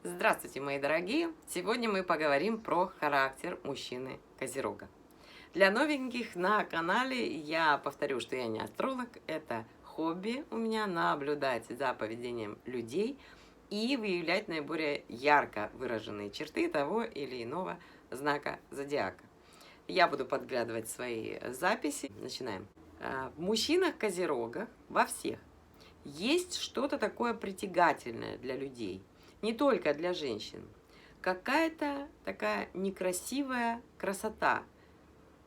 Здравствуйте, мои дорогие! Сегодня мы поговорим про характер мужчины Козерога. Для новеньких на канале я повторю, что я не астролог, это хобби у меня наблюдать за поведением людей и выявлять наиболее ярко выраженные черты того или иного знака зодиака. Я буду подглядывать свои записи. Начинаем. В мужчинах Козерогах, во всех, есть что-то такое притягательное для людей, не только для женщин. Какая-то такая некрасивая красота,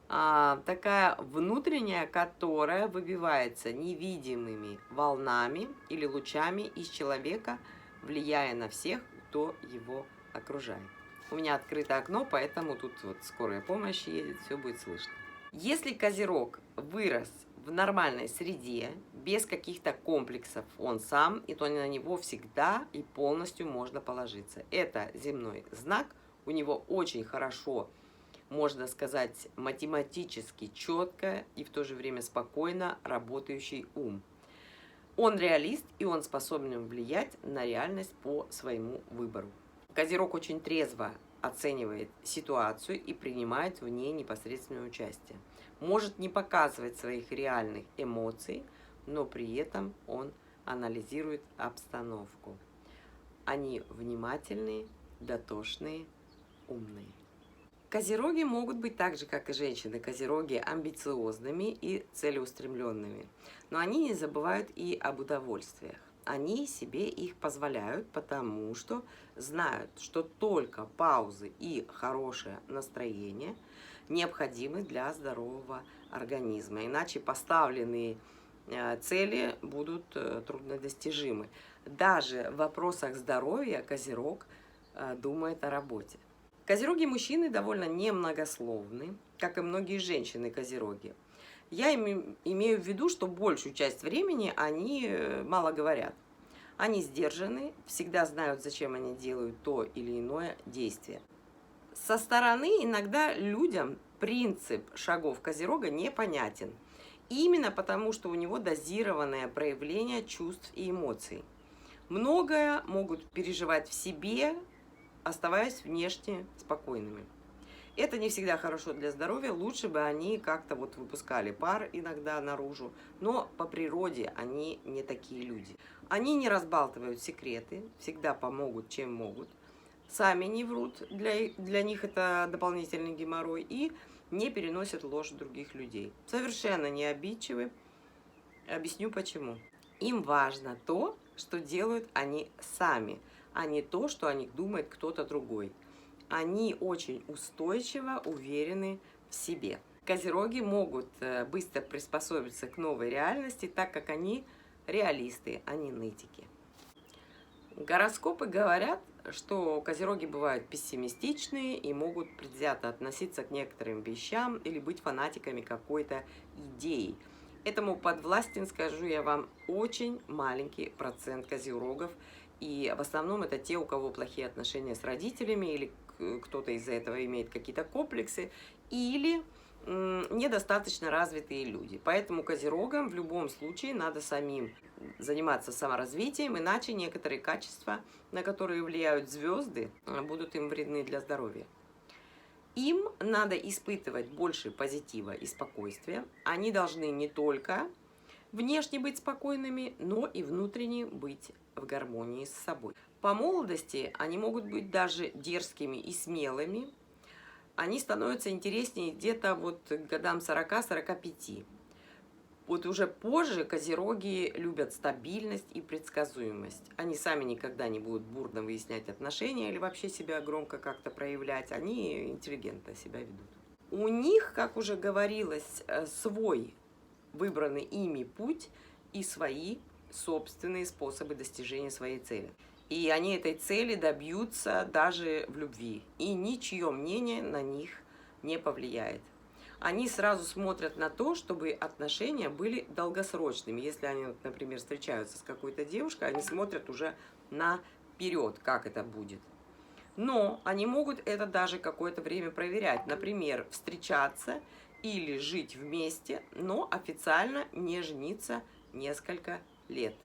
такая внутренняя, которая выбивается невидимыми волнами или лучами из человека, влияя на всех, кто его окружает. У меня открыто окно, поэтому тут вот скорая помощь едет, все будет слышно. Если Козерог вырос в нормальной среде, без каких-то комплексов он сам, и то на него всегда и полностью можно положиться. Это земной знак, у него очень хорошо, можно сказать, математически четко и в то же время спокойно работающий ум. Он реалист, и он способен влиять на реальность по своему выбору. Козерог очень трезво оценивает ситуацию и принимает в ней непосредственное участие. Может не показывать своих реальных эмоций, но при этом он анализирует обстановку. Они внимательные, дотошные, умные. Козероги могут быть так же, как и женщины, козероги амбициозными и целеустремленными. Но они не забывают и об удовольствиях. Они себе их позволяют, потому что знают, что только паузы и хорошее настроение необходимы для здорового организма. Иначе поставленные цели будут труднодостижимы. Даже в вопросах здоровья Козерог думает о работе. Козероги мужчины довольно немногословны, как и многие женщины-козероги. Я имею в виду, что большую часть времени они мало говорят. Они сдержаны, всегда знают, зачем они делают то или иное действие. Со стороны иногда людям принцип шагов Козерога непонятен. Именно потому, что у него дозированное проявление чувств и эмоций. Многое могут переживать в себе, оставаясь внешне спокойными. Это не всегда хорошо для здоровья, лучше бы они как-то вот выпускали пар иногда наружу, но по природе они не такие люди. Они не разбалтывают секреты, всегда помогут, чем могут, сами не врут, для них это дополнительный геморрой, и не переносят ложь других людей. Совершенно не обидчивы, объясню почему. Им важно то, что делают они сами, а не то, что о них думает кто-то другой. Они очень устойчиво уверены в себе. Козероги могут быстро приспособиться к новой реальности, так как они реалисты, а не нытики. Гороскопы говорят, что козероги бывают пессимистичные и могут предвзято относиться к некоторым вещам или быть фанатиками какой-то идеи. Этому подвластен, скажу я вам, очень маленький процент козерогов. И в основном это те, у кого плохие отношения с родителями, или кто-то из-за этого имеет какие-то комплексы, или недостаточно развитые люди. Поэтому козерогам в любом случае надо самим заниматься саморазвитием, иначе некоторые качества, на которые влияют звезды, будут им вредны для здоровья. Им надо испытывать больше позитива и спокойствия. Они должны не только внешне быть спокойными, но и внутренне быть в гармонии с собой. По молодости они могут быть даже дерзкими и смелыми. Они становятся интереснее где-то вот к годам 40-45. Вот уже позже козероги любят стабильность и предсказуемость. Они сами никогда не будут бурно выяснять отношения или вообще себя громко как-то проявлять. Они интеллигентно себя ведут. У них, как уже говорилось, свой выбранный ими путь и свои собственные способы достижения своей цели. И они этой цели добьются даже в любви. И ничье мнение на них не повлияет. Они сразу смотрят на то, чтобы отношения были долгосрочными. Если они, например, встречаются с какой-то девушкой, они смотрят уже наперед, как это будет. Но они могут это даже какое-то время проверять. Например, встречаться или жить вместе, но официально не жениться несколько лет.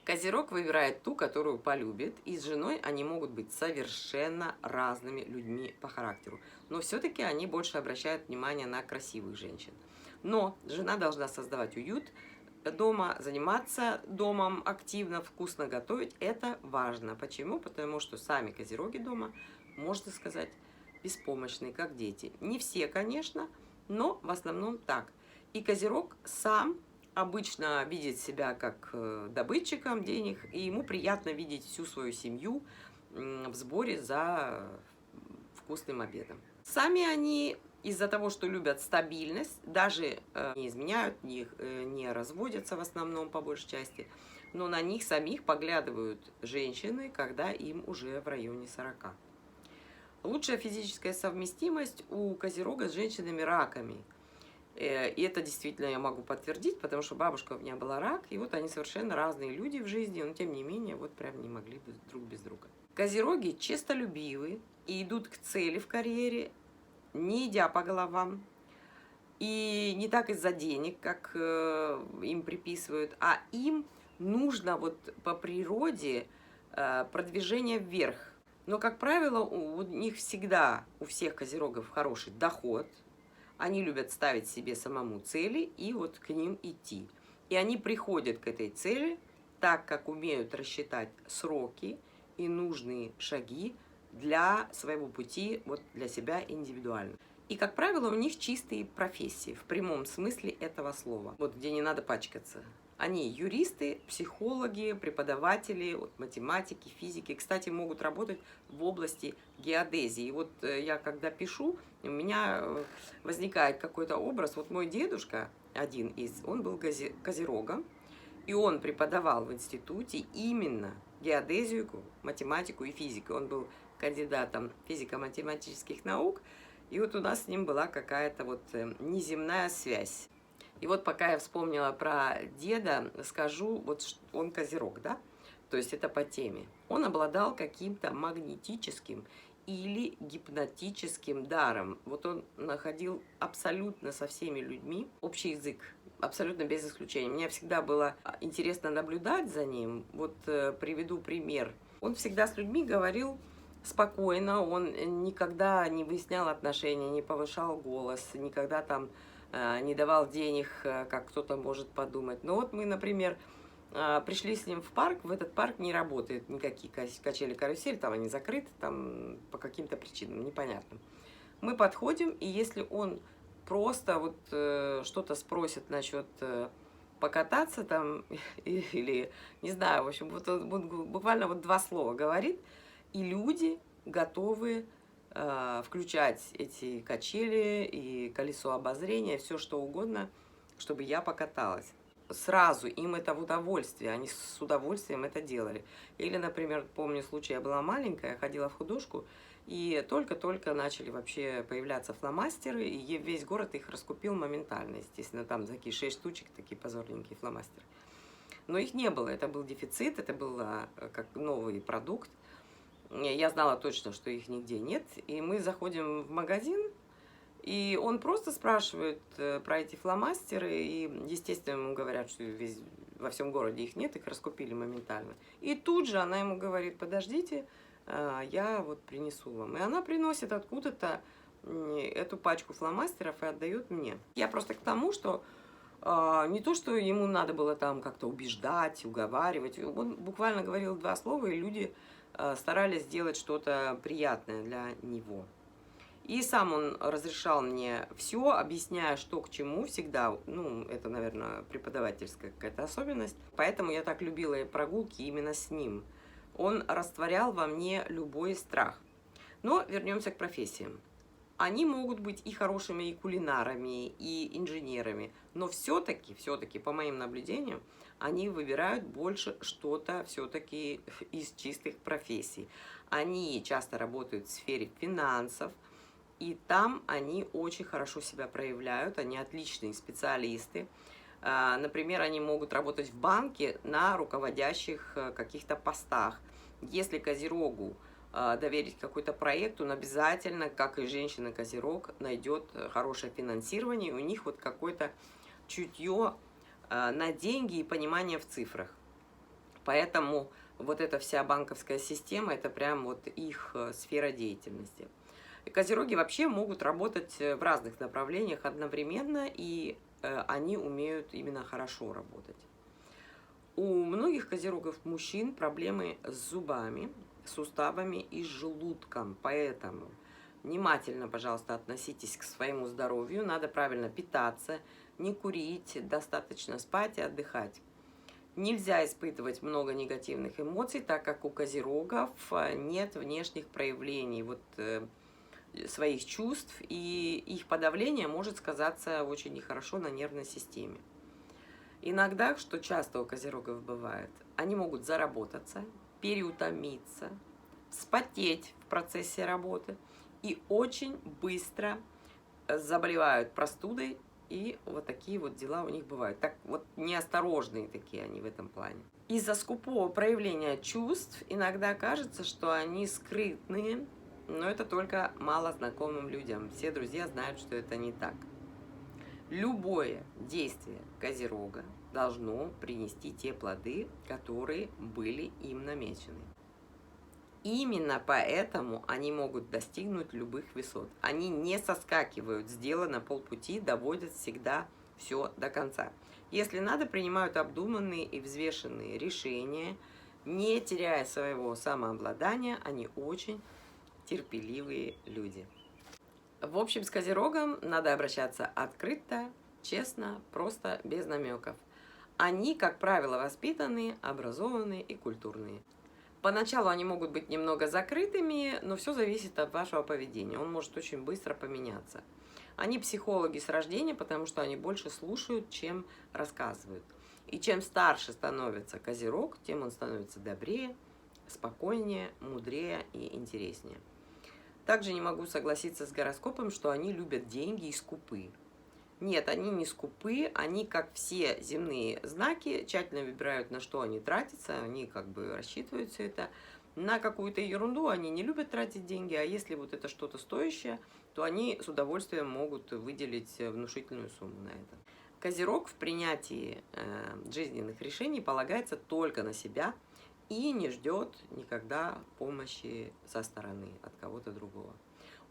Козерог выбирает ту, которую полюбит, и с женой они могут быть совершенно разными людьми по характеру. Но все-таки они больше обращают внимание на красивых женщин. Но жена должна создавать уют дома, заниматься домом активно, вкусно готовить. Это важно. Почему? Потому что сами козероги дома, можно сказать, беспомощные, как дети. Не все, конечно, но в основном так. И козерог сам обычно видит себя как добытчиком денег, и ему приятно видеть всю свою семью в сборе за вкусным обедом. Сами они из-за того, что любят стабильность, даже не изменяют, не разводятся в основном по большей части, но на них самих поглядывают женщины, когда им уже в районе 40. Лучшая физическая совместимость у козерога с женщинами-раками. И это действительно я могу подтвердить, потому что бабушка у меня была рак, и вот они совершенно разные люди в жизни, но тем не менее вот прям не могли бы друг без друга. Козероги честолюбивы и идут к цели в карьере, не идя по головам, и не так из-за денег, как им приписывают, а им нужно вот по природе продвижение вверх. Но, как правило, у них всегда, у всех козерогов хороший доход. Они любят ставить себе самому цели и вот к ним идти. И они приходят к этой цели так, как умеют рассчитать сроки и нужные шаги для своего пути, вот для себя индивидуально. И, как правило, у них чистые профессии, в прямом смысле этого слова, вот где не надо пачкаться. Они юристы, психологи, преподаватели, вот, математики, физики. Кстати, могут работать в области геодезии. И вот я когда пишу, у меня возникает какой-то образ. Вот мой дедушка, он был козерогом, и он преподавал в институте именно геодезию, математику и физику. Он был кандидатом физико-математических наук, и вот у нас с ним была какая-то вот неземная связь. И вот пока я вспомнила про деда, скажу, вот он козерог, да? То есть это по теме. Он обладал каким-то магнетическим или гипнотическим даром. Вот он находил абсолютно со всеми людьми общий язык, абсолютно без исключения. Мне всегда было интересно наблюдать за ним. Вот приведу пример. Он всегда с людьми говорил спокойно, он никогда не выяснял отношения, не повышал голос, никогда там не давал денег, как кто-то может подумать. Но вот мы, например, пришли с ним в парк, в этот парк не работают никакие качели-карусели, там они закрыты, там по каким-то причинам, непонятным. Мы подходим, и если он просто вот что-то спросит насчет покататься там, или, не знаю, в общем, вот он буквально вот 2 слова говорит, и люди готовы включать эти качели и колесо обозрения, все что угодно, чтобы я покаталась. Сразу им это в удовольствие, они с удовольствием это делали. Или, например, помню случай, я была маленькая, ходила в художку, и только-только начали вообще появляться фломастеры, и весь город их раскупил моментально, естественно, там такие 6 штучек, такие позорненькие фломастеры. Но их не было, это был дефицит, это был как новый продукт. Я знала точно, что их нигде нет, и мы заходим в магазин, и он просто спрашивает про эти фломастеры, и, естественно, ему говорят, что во всем городе их нет, их раскупили моментально. И тут же она ему говорит: подождите, я вот принесу вам. И она приносит откуда-то эту пачку фломастеров и отдает мне. Я просто к тому, что не то, что ему надо было там как-то убеждать, уговаривать, он буквально говорил 2 слова, и люди старались сделать что-то приятное для него. И сам он разрешал мне все, объясняя, что к чему всегда. Ну, это, наверное, преподавательская какая-то особенность. Поэтому я так любила прогулки именно с ним. Он растворял во мне любой страх. Но вернемся к профессиям. Они могут быть и хорошими и кулинарами, и инженерами, но все-таки, по моим наблюдениям, они выбирают больше что-то все-таки из чистых профессий. Они часто работают в сфере финансов, и там они очень хорошо себя проявляют, они отличные специалисты. Например, они могут работать в банке на руководящих каких-то постах. Если козерогу доверить какой-то проект, он обязательно, как и женщина-козерог, найдет хорошее финансирование. У них вот какое-то чутье на деньги и понимание в цифрах. Поэтому вот эта вся банковская система, это прям вот их сфера деятельности. И козероги вообще могут работать в разных направлениях одновременно, и они умеют именно хорошо работать. У многих козерогов мужчин проблемы с зубами, суставами и с желудком, поэтому внимательно, пожалуйста, относитесь к своему здоровью, надо правильно питаться, не курить, достаточно спать и отдыхать. Нельзя испытывать много негативных эмоций, так как у козерогов нет внешних проявлений своих чувств, и их подавление может сказаться очень нехорошо на нервной системе. Иногда, что часто у козерогов бывает, они могут заработаться, переутомиться, вспотеть в процессе работы и очень быстро заболевают простудой, и вот такие вот дела у них бывают. Так вот неосторожные такие они в этом плане. Из-за скупого проявления чувств иногда кажется, что они скрытные, но это только малознакомым людям. Все друзья знают, что это не так. Любое действие козерога должно принести те плоды, которые были им намечены. Именно поэтому они могут достигнуть любых высот. Они не соскакивают с дела на полпути, доводят всегда все до конца. Если надо, принимают обдуманные и взвешенные решения, не теряя своего самообладания, они очень терпеливые люди. В общем, с козерогом надо обращаться открыто, честно, просто, без намеков. Они, как правило, воспитанные, образованные и культурные. Поначалу они могут быть немного закрытыми, но все зависит от вашего поведения. Он может очень быстро поменяться. Они психологи с рождения, потому что они больше слушают, чем рассказывают. И чем старше становится козерог, тем он становится добрее, спокойнее, мудрее и интереснее. Также не могу согласиться с гороскопом, что они любят деньги и скупы. Нет, они не скупы, они, как все земные знаки, тщательно выбирают, на что они тратятся, они как бы рассчитывают все это. На какую-то ерунду они не любят тратить деньги, а если вот это что-то стоящее, то они с удовольствием могут выделить внушительную сумму на это. Козерог в принятии жизненных решений полагается только на себя и не ждет никогда помощи со стороны от кого-то другого.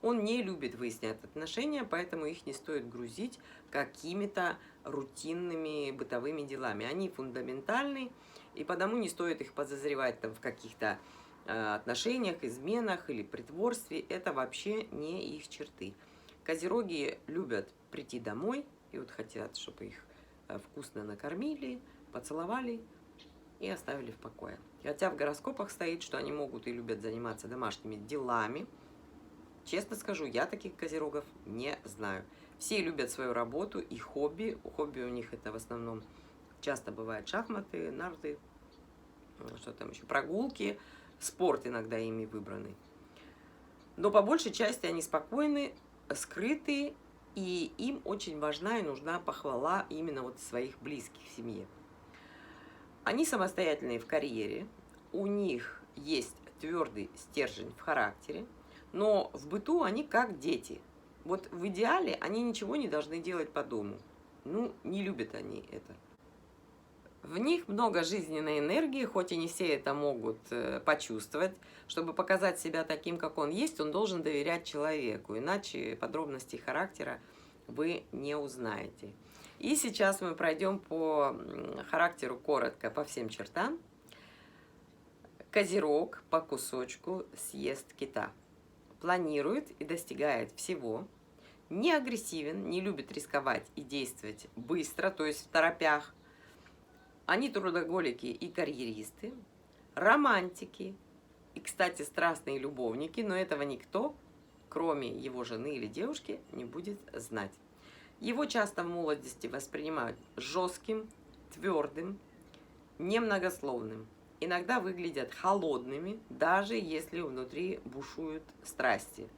Он не любит выяснять отношения, поэтому их не стоит грузить какими-то рутинными бытовыми делами. Они фундаментальны, и потому не стоит их подозревать там, в каких-то отношениях, изменах или притворстве. Это вообще не их черты. Козероги любят прийти домой и вот хотят, чтобы их вкусно накормили, поцеловали и оставили в покое. Хотя в гороскопах стоит, что они могут и любят заниматься домашними делами. Честно скажу, я таких козерогов не знаю. Все любят свою работу и хобби. Хобби у них это в основном часто бывают шахматы, нарды, что там еще, прогулки, спорт иногда ими выбранный. Но по большей части они спокойны, скрытые, и им очень важна и нужна похвала именно вот своих близких в семье. Они самостоятельные в карьере, у них есть твердый стержень в характере, но в быту они как дети. Вот в идеале они ничего не должны делать по дому. Ну, не любят они это. В них много жизненной энергии, хоть и не все это могут почувствовать. Чтобы показать себя таким, как он есть, он должен доверять человеку, иначе подробностей характера вы не узнаете. И сейчас мы пройдем по характеру коротко, по всем чертам. Козерог по кусочку съест кита. Планирует и достигает всего. Не агрессивен, не любит рисковать и действовать быстро, то есть в торопях. Они трудоголики и карьеристы, романтики и, кстати, страстные любовники, но этого никто, кроме его жены или девушки, не будет знать. Его часто в молодости воспринимают жестким, твердым, немногословным. Иногда выглядят холодными, даже если внутри бушуют страсти.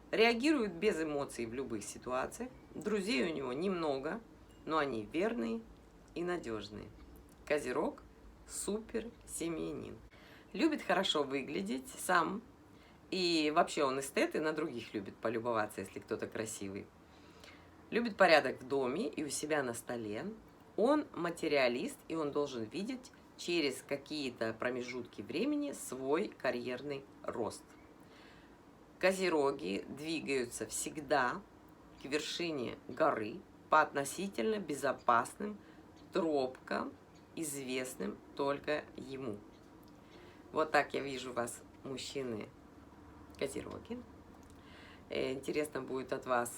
Реагируют без эмоций в любых ситуациях. Друзей у него немного, но они верные и надежные. Козерог – супер семьянин. Любит хорошо выглядеть сам. И вообще он эстет и на других любит полюбоваться, если кто-то красивый. Любит порядок в доме и у себя на столе. Он материалист, и он должен видеть через какие-то промежутки времени свой карьерный рост. Козероги двигаются всегда к вершине горы по относительно безопасным тропкам, известным только ему. Вот так я вижу вас, мужчины Козероги. Интересно будет от вас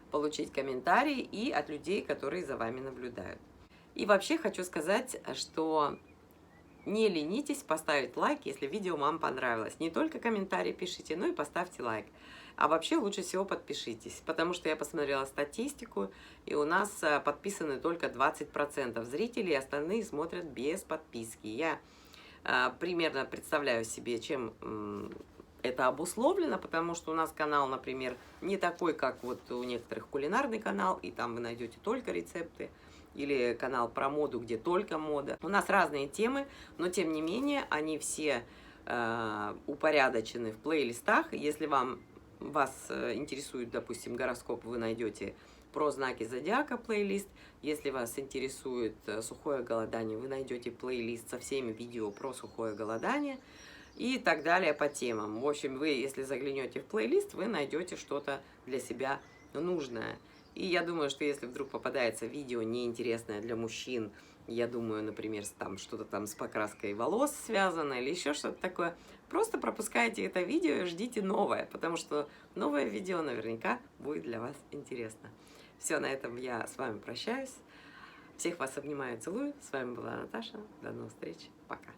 получить комментарии и от людей, которые за вами наблюдают. И вообще хочу сказать, что не ленитесь поставить лайк, если видео вам понравилось. Не только комментарии пишите, но и поставьте лайк. А вообще лучше всего подпишитесь, потому что я посмотрела статистику, и у нас подписаны только 20% зрителей, остальные смотрят без подписки. Я примерно представляю себе, чем это обусловлено, потому что у нас канал, например, не такой, как вот у некоторых кулинарный канал, и там вы найдете только рецепты, или канал про моду, где только мода. У нас разные темы, но тем не менее они все упорядочены в плейлистах. Если вас интересует, допустим, гороскоп, вы найдете про знаки зодиака плейлист. Если вас интересует сухое голодание, вы найдете плейлист со всеми видео про сухое голодание и так далее по темам. В общем, вы, если заглянете в плейлист, вы найдете что-то для себя нужное. И я думаю, что если вдруг попадается видео неинтересное для мужчин, я думаю, например, там что-то там с покраской волос связано или еще что-то такое, просто пропускайте это видео и ждите новое, потому что новое видео наверняка будет для вас интересно. Все, на этом я с вами прощаюсь. Всех вас обнимаю, целую. С вами была Наташа. До новых встреч. Пока.